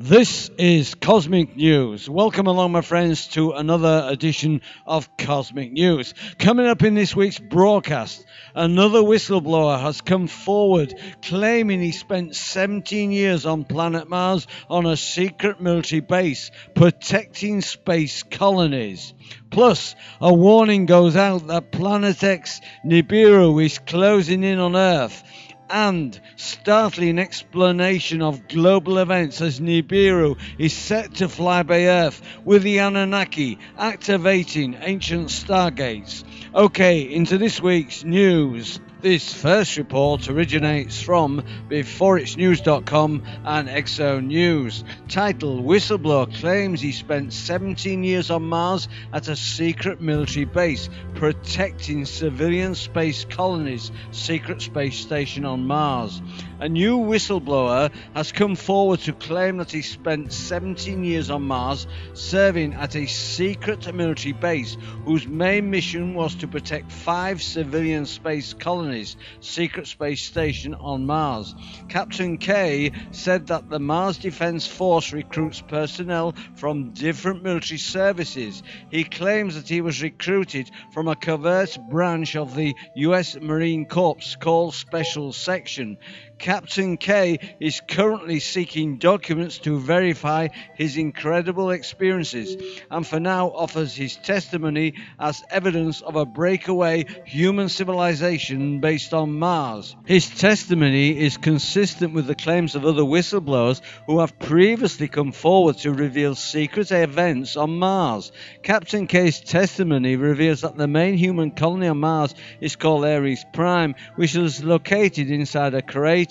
This is Cosmic News. Welcome along, my friends, to another edition of Cosmic News. Coming up in this week's broadcast, another whistleblower has come forward claiming he spent 17 years on planet Mars on a secret military base protecting space colonies. Plus, a warning goes out that Planet X Nibiru is closing in on Earth, and startling explanation of global events as Nibiru is set to fly by Earth with the Anunnaki activating ancient Stargates. Okay, into this week's news. This first report originates from beforeitsnews.com and Exo News. Title: Whistleblower claims he spent 17 years on Mars at a secret military base protecting civilian space colonies, secret space station on Mars. A new whistleblower has come forward to claim that he spent 17 years on Mars serving at a secret military base whose main mission was to protect 5 civilian space colonies, secret space station on Mars. Captain K said that the Mars Defense Force recruits personnel from different military services. He claims that he was recruited from a covert branch of the US Marine Corps called Special Section. Captain K is currently seeking documents to verify his incredible experiences, and for now offers his testimony as evidence of a breakaway human civilization based on Mars. His testimony is consistent with the claims of other whistleblowers who have previously come forward to reveal secret events on Mars. Captain K's testimony reveals that the main human colony on Mars is called Ares Prime, which is located inside a crater.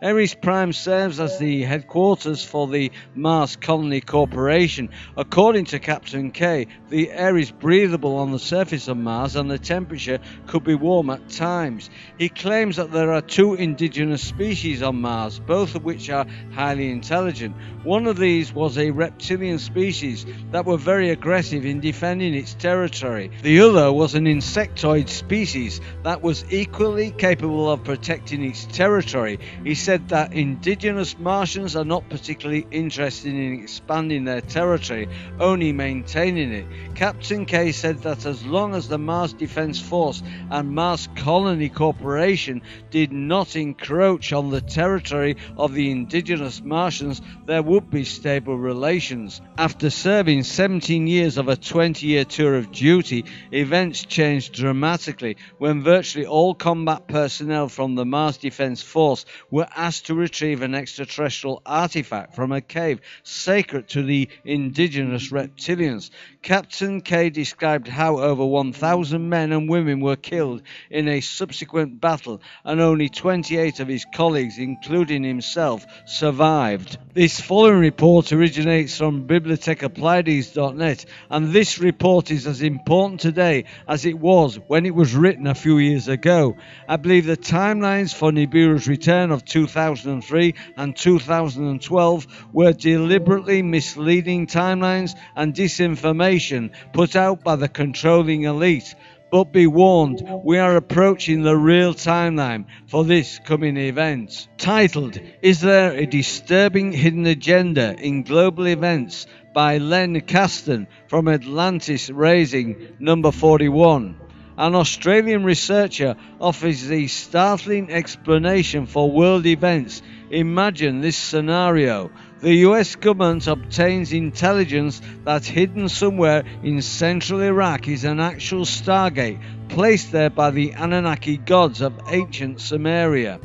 Ares Prime serves as the headquarters for the Mars Colony Corporation. According to Captain K, the air is breathable on the surface of Mars and the temperature could be warm at times. He claims that there are 2 indigenous species on Mars, both of which are highly intelligent. One of these was a reptilian species that were very aggressive in defending its territory. The other was an insectoid species that was equally capable of protecting its territory. He said that indigenous Martians are not particularly interested in expanding their territory, only maintaining it. Captain K said that as long as the Mars Defense Force and Mars Colony Corporation did not encroach on the territory of the indigenous Martians, there would be stable relations. After serving 17 years of a 20-year tour of duty, events changed dramatically when virtually all combat personnel from the Mars Defense Force were asked to retrieve an extraterrestrial artifact from a cave sacred to the indigenous reptilians. Captain K described how over 1,000 men and women were killed in a subsequent battle, and only 28 of his colleagues, including himself, survived. This following report originates from bibliothecappliedis.net, and this report is as important today as it was when it was written a few years ago. I believe the timelines for Nibiru's return of 2003 and 2012 were deliberately misleading timelines and disinformation put out by the controlling elite. But be warned, we are approaching the real timeline for this coming event. Titled, Is There a Disturbing Hidden Agenda in Global Events? By Len Caston from Atlantis Rising, number 41. An Australian researcher offers the startling explanation for world events. Imagine this scenario. The US government obtains intelligence that hidden somewhere in central Iraq is an actual Stargate placed there by the Anunnaki gods of ancient Sumeria.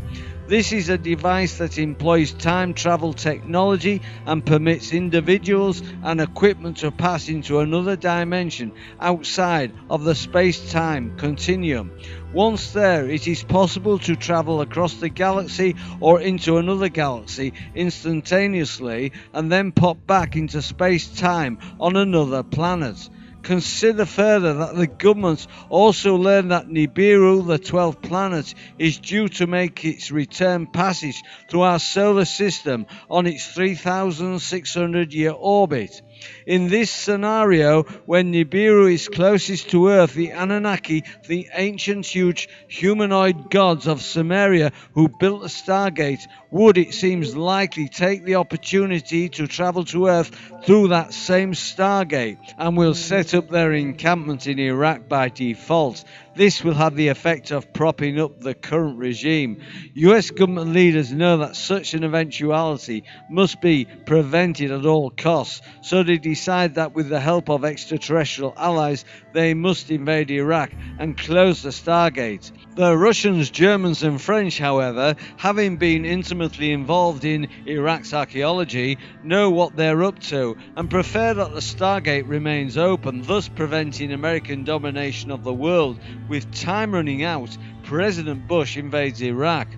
This is a device that employs time travel technology and permits individuals and equipment to pass into another dimension outside of the space-time continuum. Once there, it is possible to travel across the galaxy or into another galaxy instantaneously and then pop back into space-time on another planet. Consider further that the government also learned that Nibiru, the 12th planet, is due to make its return passage through our solar system on its 3,600-year orbit. In this scenario, when Nibiru is closest to Earth, the Anunnaki, the ancient huge humanoid gods of Sumeria who built the Stargate, would, it seems likely, take the opportunity to travel to Earth through that same Stargate and will set up their encampment in Iraq by default. This will have the effect of propping up the current regime. US government leaders know that such an eventuality must be prevented at all costs, so they decide that with the help of extraterrestrial allies, they must invade Iraq and close the Stargate. The Russians, Germans and French, however, having been intimately involved in Iraq's archaeology, know what they're up to and prefer that the Stargate remains open, thus preventing American domination of the world. With time running out, President Bush invades Iraq.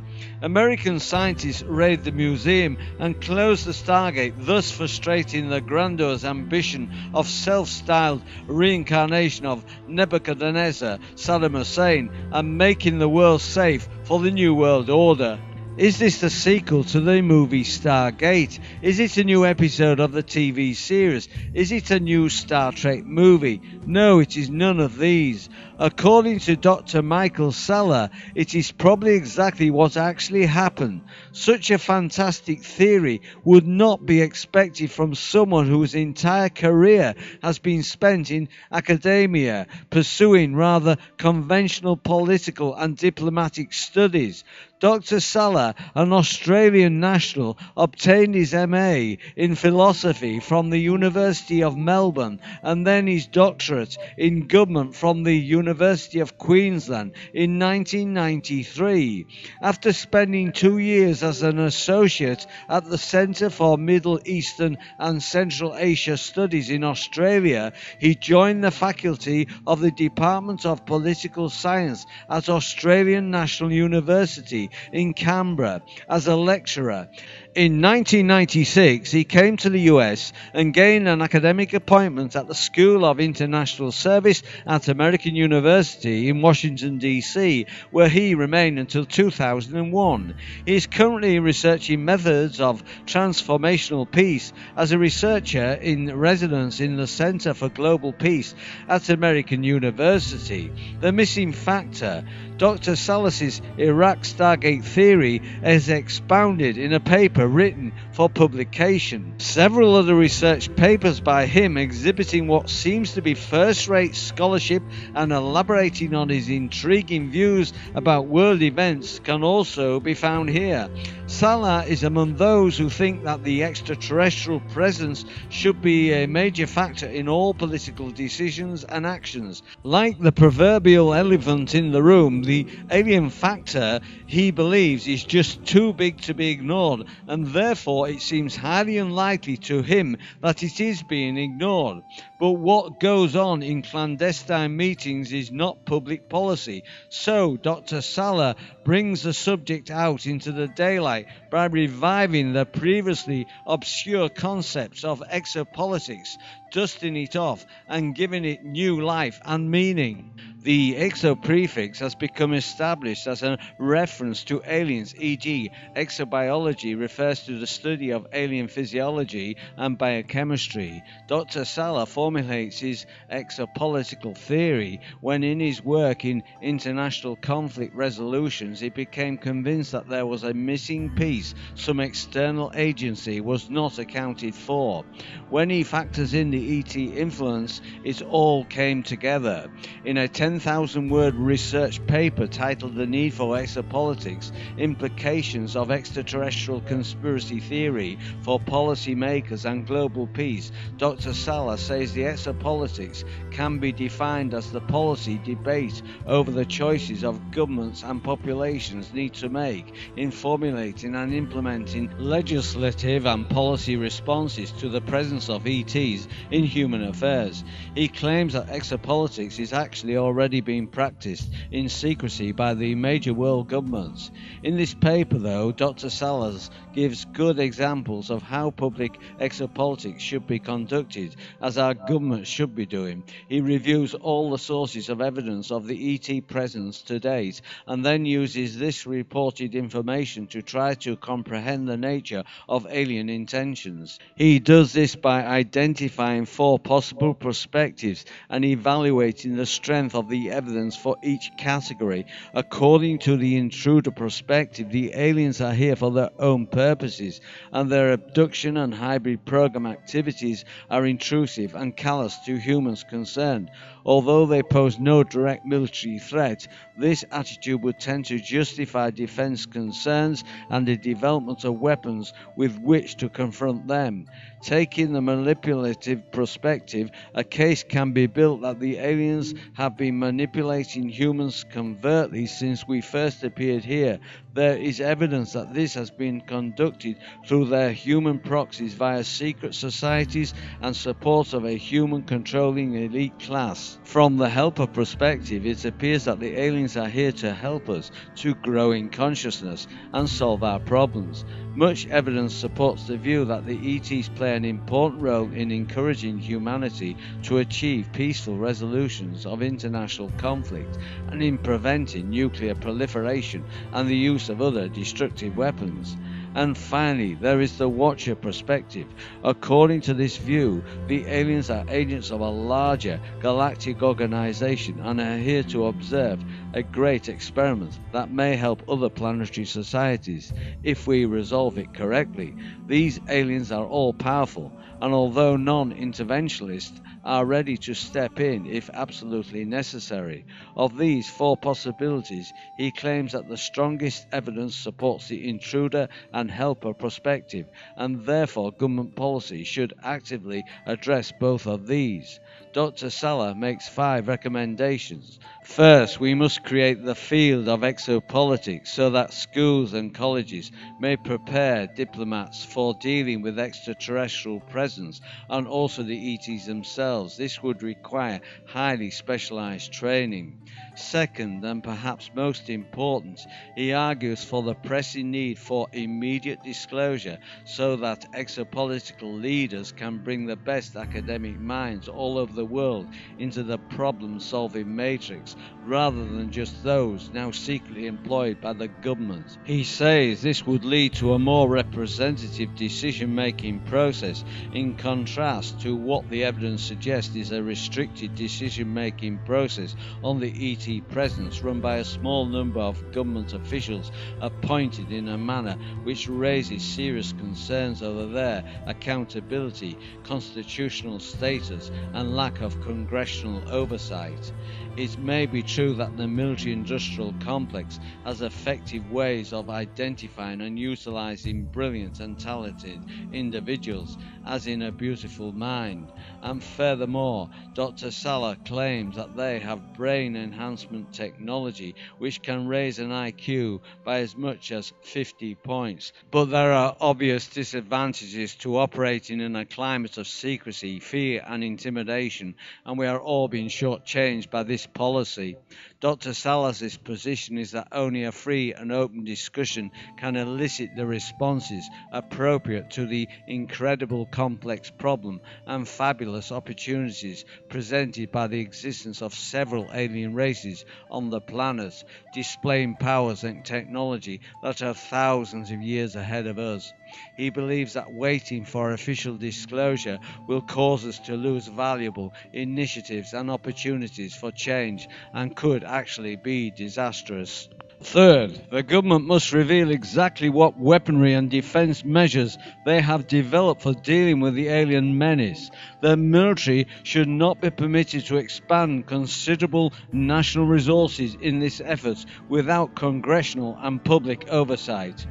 American scientists raid the museum and close the Stargate, thus frustrating the grandiose ambition of self-styled reincarnation of Nebuchadnezzar, Saddam Hussein, and making the world safe for the New World Order. Is this the sequel to the movie Stargate? Is it a new episode of the TV series? Is it a new Star Trek movie? No, it is none of these. According to Dr. Michael Salla, it is probably exactly what actually happened. Such a fantastic theory would not be expected from someone whose entire career has been spent in academia, pursuing rather conventional political and diplomatic studies. Dr. Salla, an Australian national, obtained his MA in philosophy from the University of Melbourne and then his doctorate in government from the University of Queensland in 1993. After spending 2 years as an associate at the Centre for Middle Eastern and Central Asia Studies in Australia, he joined the faculty of the Department of Political Science at Australian National University in Canberra as a lecturer. In 1996, he came to the US and gained an academic appointment at the School of International Service at American University in Washington, D.C., where he remained until 2001. He is currently researching methods of transformational peace as a researcher in residence in the Center for Global Peace at American University. The missing factor, Dr. Salas's Iraq Stargate theory, is expounded in a paper written for publication. Several other research papers by him exhibiting what seems to be first-rate scholarship and elaborating on his intriguing views about world events can also be found here. Salla is among those who think that the extraterrestrial presence should be a major factor in all political decisions and actions. Like the proverbial elephant in the room, the alien factor, he believes, is just too big to be ignored, and therefore it seems highly unlikely to him that it is being ignored. But what goes on in clandestine meetings is not public policy, so Dr. Salla brings the subject out into the daylight by reviving the previously obscure concepts of exopolitics, dusting it off and giving it new life and meaning. The exo prefix has become established as a reference to aliens, e.g. exobiology refers to the study of alien physiology and biochemistry. Dr. Salla formulates his exopolitical theory when in his work in international conflict resolutions he became convinced that there was a missing piece, some external agency was not accounted for. When he factors in the ET influence, it all came together. In a 10,000-word research paper titled The Need for Exopolitics, Implications of Extraterrestrial Conspiracy Theory for Policy Makers and Global Peace, Dr. Salla says the exopolitics can be defined as the policy debate over the choices of governments and populations need to make in formulating and implementing legislative and policy responses to the presence of ETs in human affairs. He claims that exopolitics is actually already already being practiced in secrecy by the major world governments. In this paper, though, Dr. Salas gives good examples of how public exopolitics should be conducted, as our governments should be doing. He reviews all the sources of evidence of the ET presence to date, and then uses this reported information to try to comprehend the nature of alien intentions. He does this by identifying 4 possible perspectives and evaluating the strength of the evidence for each category. According to the intruder perspective, the aliens are here for their own purposes, and their abduction and hybrid program activities are intrusive and callous to humans concerned. Although they pose no direct military threat, this attitude would tend to justify defense concerns and the development of weapons with which to confront them. Taking the manipulative perspective, a case can be built that the aliens have been manipulating humans covertly since we first appeared here. There is evidence that this has been conducted through their human proxies via secret societies and support of a human-controlling elite class. From the helper perspective, it appears that the aliens are here to help us to grow in consciousness and solve our problems. Much evidence supports the view that the ETs play an important role in encouraging humanity to achieve peaceful resolutions of international conflict and in preventing nuclear proliferation and the use of other destructive weapons. And finally, there is the Watcher perspective. According to this view, the aliens are agents of a larger galactic organization and are here to observe a great experiment that may help other planetary societies if we resolve it correctly. These aliens are all powerful, and although non-interventionists are ready to step in if absolutely necessary. Of these 4 possibilities, he claims that the strongest evidence supports the intruder and helper perspective, and therefore government policy should actively address both of these. Dr. Sala makes 5 recommendations. First, we must create the field of exopolitics so that schools and colleges may prepare diplomats for dealing with extraterrestrial presence and also the ETs themselves. This would require highly specialized training. Second, and perhaps most important, he argues for the pressing need for immediate disclosure so that exopolitical leaders can bring the best academic minds all over the world into the problem-solving matrix rather than just those now secretly employed by the government. He says this would lead to a more representative decision-making process in contrast to what the evidence suggests is a restricted decision-making process on the ET presence run by a small number of government officials appointed in a manner which raises serious concerns over their accountability, constitutional status and lack of congressional oversight. It may be true that the military-industrial complex has effective ways of identifying and utilizing brilliant and talented individuals, as in A Beautiful Mind, and furthermore, Dr. Sala claims that they have brain enhancement technology which can raise an IQ by as much as 50 points. But there are obvious disadvantages to operating in a climate of secrecy, fear and intimidation, and we are all being shortchanged by this policy. Dr. Salas's position is that only a free and open discussion can elicit the responses appropriate to the incredible complex problem and fabulous opportunities presented by the existence of several alien races on the planet, displaying powers and technology that are thousands of years ahead of us. He believes that waiting for official disclosure will cause us to lose valuable initiatives and opportunities for change and could actually be disastrous. Third, the government must reveal exactly what weaponry and defense measures they have developed for dealing with the alien menace. The military should not be permitted to expand considerable national resources in this effort without congressional and public oversight.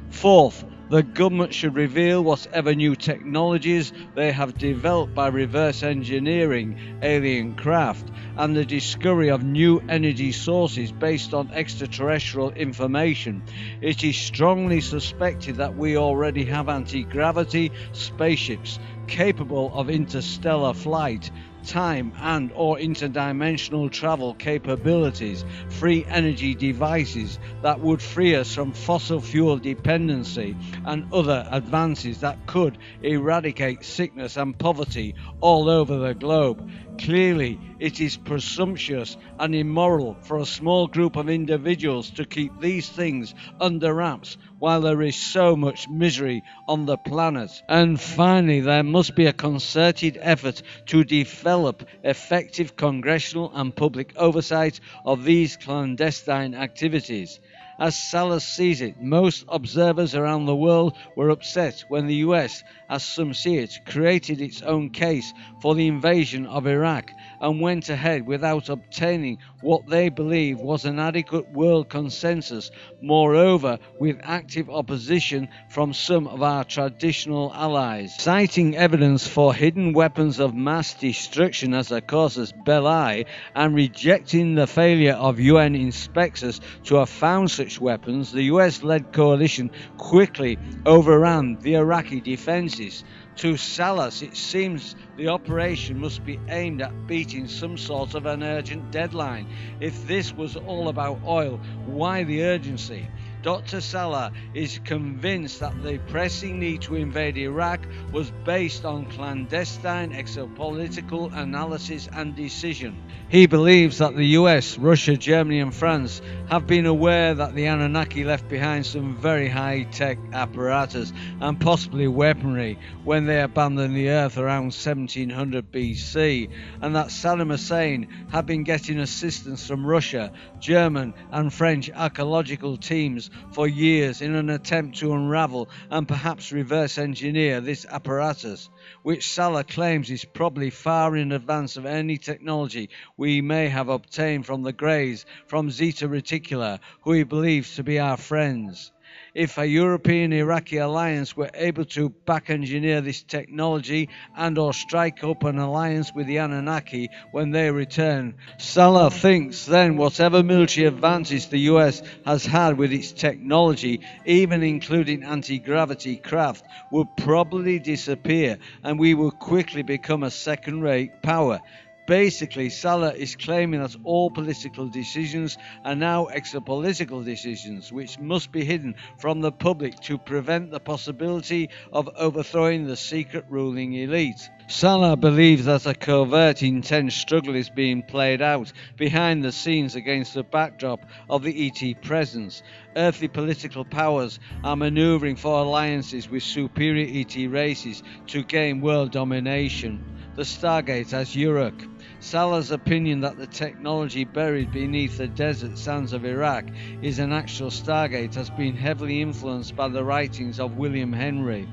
Fourth, the government should reveal whatever new technologies they have developed by reverse engineering alien craft and the discovery of new energy sources based on extraterrestrial information. It is strongly suspected that we already have anti-gravity spaceships capable of interstellar flight. time and or interdimensional travel capabilities, free energy devices that would free us from fossil fuel dependency, and other advances that could eradicate sickness and poverty all over the globe. Clearly, it is presumptuous and immoral for a small group of individuals to keep these things under wraps while there is so much misery on the planet. And finally, there must be a concerted effort to develop effective congressional and public oversight of these clandestine activities. As Salas sees it, most observers around the world were upset when the US, as some see it, created its own case for the invasion of Iraq and went ahead without obtaining what they believe was an adequate world consensus, moreover with active opposition from some of our traditional allies. Citing evidence for hidden weapons of mass destruction as a casus belli and rejecting the failure of UN inspectors to have found such weapons, the US-led coalition quickly overran the Iraqi defences. To Salas, it seems the operation must be aimed at beating some sort of an urgent deadline. If this was all about oil, why the urgency? Dr. Salah is convinced that the pressing need to invade Iraq was based on clandestine exopolitical analysis and decision. He believes that the US, Russia, Germany and France have been aware that the Anunnaki left behind some very high-tech apparatus and possibly weaponry when they abandoned the Earth around 1700 BC, and that Saddam Hussein had been getting assistance from Russia, German and French archaeological teams for years in an attempt to unravel and perhaps reverse engineer this apparatus, which Salah claims is probably far in advance of any technology we may have obtained from the Greys from Zeta Reticula, who he believes to be our friends. If a European-Iraqi alliance were able to back-engineer this technology and or strike up an alliance with the Anunnaki when they return, Salah thinks then whatever military advantage the US has had with its technology, even including anti-gravity craft, would probably disappear and we would quickly become a second-rate power. Basically, Salah is claiming that all political decisions are now exopolitical decisions, which must be hidden from the public to prevent the possibility of overthrowing the secret ruling elite. Salah believes that a covert, intense struggle is being played out behind the scenes against the backdrop of the ET presence. Earthly political powers are maneuvering for alliances with superior ET races to gain world domination. The Stargates as Uruk. Salah's opinion that the technology buried beneath the desert sands of Iraq is an actual Stargate has been heavily influenced by the writings of William Henry.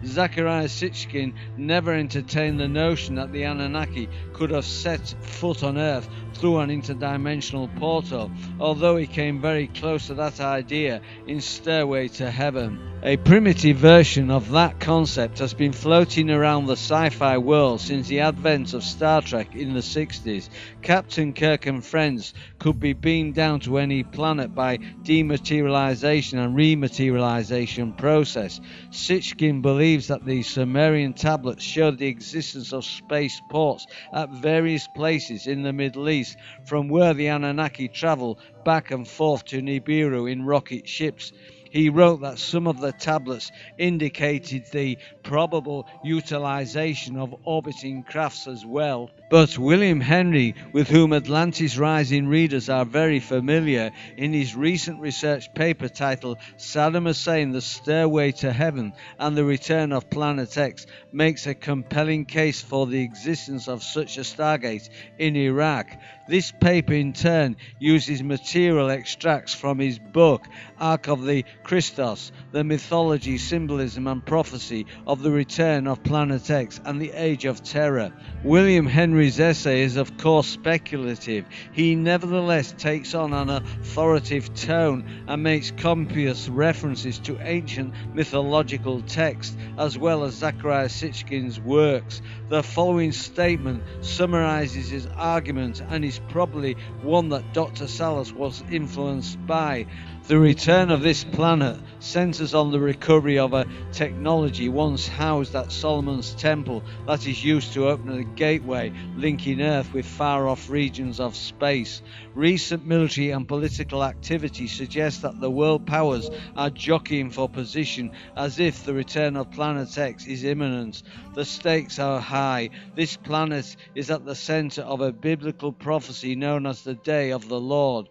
Zachariah Sitchin never entertained the notion that the Anunnaki could have set foot on Earth through an interdimensional portal, although he came very close to that idea in Stairway to Heaven. A primitive version of that concept has been floating around the sci-fi world since the advent of Star Trek in the 60s. Captain Kirk and friends could be beamed down to any planet by dematerialization and rematerialization process. Sitchin believes that the Sumerian tablets showed the existence of space ports at various places in the Middle East, from where the Anunnaki travel back and forth to Nibiru in rocket ships. He wrote that some of the tablets indicated the probable utilization of orbiting crafts as well. But William Henry, with whom Atlantis Rising readers are very familiar, in his recent research paper titled Saddam Hussein, The Stairway to Heaven and the Return of Planet X, makes a compelling case for the existence of such a Stargate in Iraq. This paper in turn uses material extracts from his book Ark of the Christos, the mythology, symbolism and prophecy of the return of Planet X and the Age of Terror. William Henry's essay is of course speculative. He nevertheless takes on an authoritative tone and makes copious references to ancient mythological texts as well as Zachariah Sitchin's works. The following statement summarizes his argument and is probably one that Dr. Salas was influenced by. The return of this planet centers on the recovery of a technology once housed at Solomon's temple that is used to open a gateway linking Earth with far-off regions of space. Recent military and political activity suggests that the world powers are jockeying for position as if the return of Planet X is imminent. The stakes are high. This planet is at the center of a biblical prophecy known as the Day of the Lord.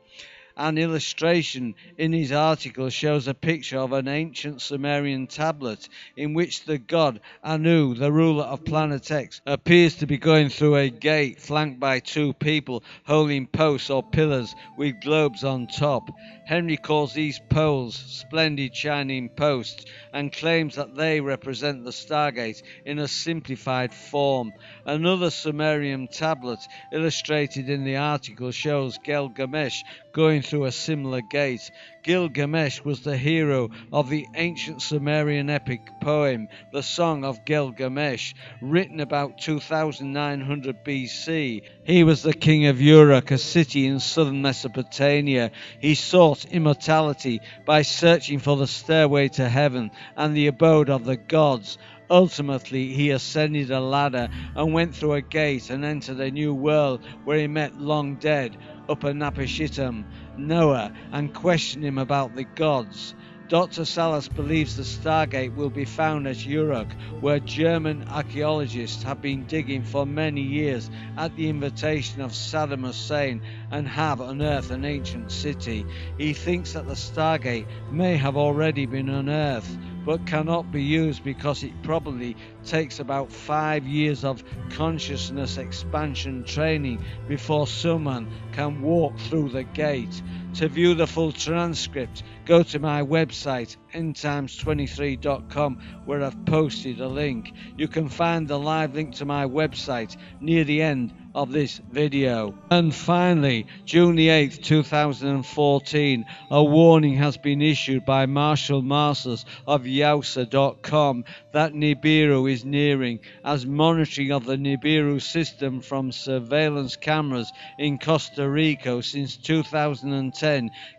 An illustration in his article shows a picture of an ancient Sumerian tablet in which the god Anu, the ruler of Planet X, appears to be going through a gate flanked by two people holding posts or pillars with globes on top. Henry calls these poles splendid shining posts and claims that they represent the Stargates in a simplified form. Another Sumerian tablet illustrated in the article shows Gilgamesh going through a similar gate. Gilgamesh was the hero of the ancient Sumerian epic poem, the Song of Gilgamesh, written about 2900 BC. He was the king of Uruk, a city in southern Mesopotamia. He sought immortality by searching for the stairway to heaven and the abode of the gods. Ultimately, he ascended a ladder and went through a gate and entered a new world where he met long dead Upper-Napishtim, Noah, and questioned him about the gods. Dr. Salas believes the Stargate will be found at Uruk, where German archaeologists have been digging for many years at the invitation of Saddam Hussein and have unearthed an ancient city. He thinks that the Stargate may have already been unearthed, but cannot be used because it probably takes about 5 years of consciousness expansion training before someone can walk through the gate. To view the full transcript, go to my website endtimes23.com, where I've posted a link. You can find the live link to my website near the end of this video. And finally, June the 8th, 2014, a warning has been issued by Marshall Masters of Yowsa.com that Nibiru is nearing, as monitoring of the Nibiru system from surveillance cameras in Costa Rica since 2010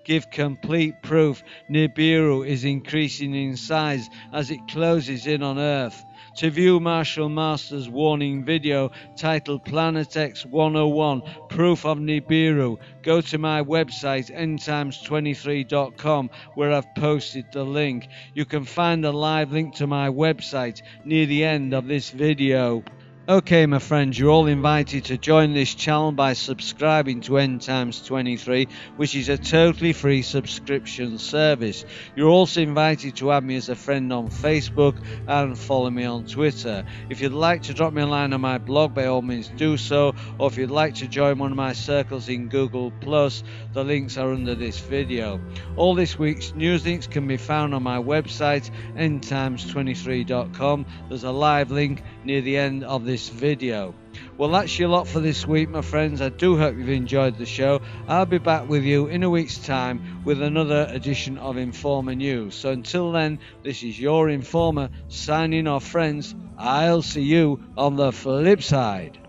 give complete proof Nibiru is increasing in size as it closes in on Earth. To view Marshall Masters' warning video titled Planet X 101 Proof of Nibiru, go to my website endtimes23.com, where I've posted the link. You can find a live link to my website near the end of this video. Okay, my friends, you're all invited to join this channel by subscribing to End Times 23, which is a totally free subscription service. You're also invited to add me as a friend on Facebook and follow me on Twitter. If you'd like to drop me a line on my blog, by all means do so, or if you'd like to join one of my circles in Google+, the links are under this video. All this week's news links can be found on my website, endtimes23.com. There's a live link near the end of this video. Well, that's your lot for this week, my friends. I do hope you've enjoyed the show. I'll be back with you in a week's time with another edition of Informer News. So until then, this is your Informer signing off, friends. I'll see you on the flip side.